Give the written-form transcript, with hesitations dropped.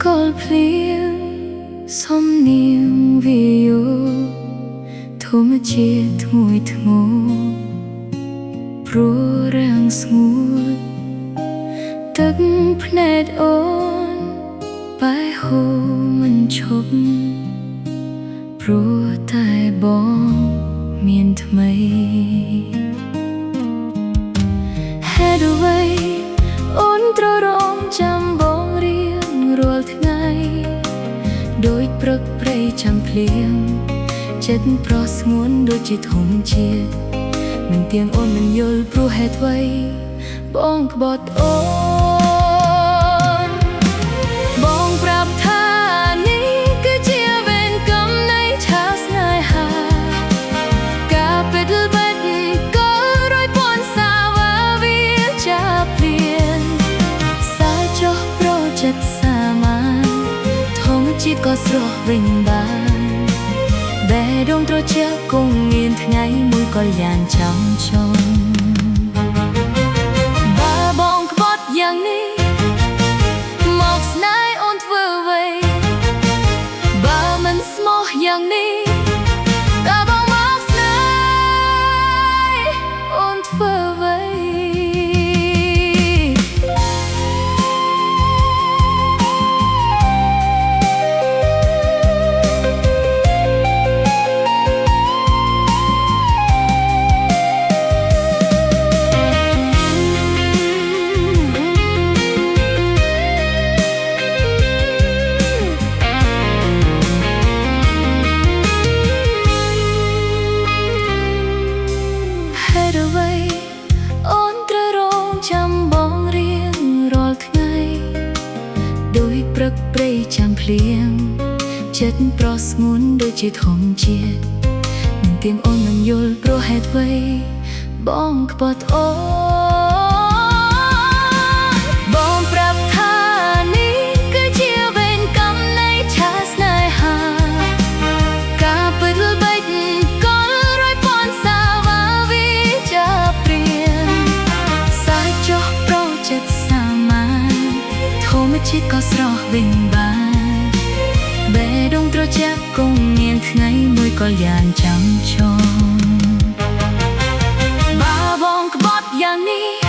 កលភ្លៀងសំនៀងវីយ៉ូធម្មជាតិងួយធ្ងរព្រោះរាំងស្ងួតទឹកភ្នែកអូនបែរហូរមិនឈប់ព្រោះតែបងមានថ្មីហេតុអ្វីអូនត្រូវរងចាំបងរៀងរាល់ថ្ងៃដូចព្រឹកព្រៃចាំភ្លៀងចិត្តប្រស់ស្ងួនដូចជាធម្មជាតិមិនទៀងអូនមិនយល់ព្រោះហេតុអ្វីបងក្បត់អូនបងប្រាប់ថានេះគឺជាវេនកម្មនៃឆាស្នេហាការពិតល្បិតក៏រយពាន់សាវាវាចាប់ព្រៀនសាចុះប្រចិត្តសាមានធម្មជាតិក៏ស្រស់វិញបានបេះដូងត្រជាក់គង់មានថ្ងៃមួយក៏យ៉ាងចាំចង់បើបងក្បត់យ៉ាងនេះមកស្នេហ៍អូនធ្វើអ្វីបើមិនស្មោះយ៉ាងនេះតើបងមកស្នេហ៍អូនធ្វើអ្វីអូនត្រូវរងចាំបងរៀងរាល់ថ្ងៃដោយព្រឹកព្រៃចាំភ្លៀងចិត្តប្រស់ស្ងួនដូចជាធម្មជាតិមិនទៀងអូនមិនយល់ព្រោះហេតុអ្វីបងក្បត់អូនបងប្រាប់ថានេះគឺជាវេនកម្មនៃឆាស្នេហាការពិតល្បិចក៏រយពាន់សាវាវាចាប់ព្រៀនសាចុះប្រចិត្តសាមានធម្មជាតិក៏ស្រស់វិញបានបេះដូងត្រជាក់គង់មានថ្ងៃមួយក៏យ៉ាងចាំចង់បើបងក្បត់យ៉ាងនេះ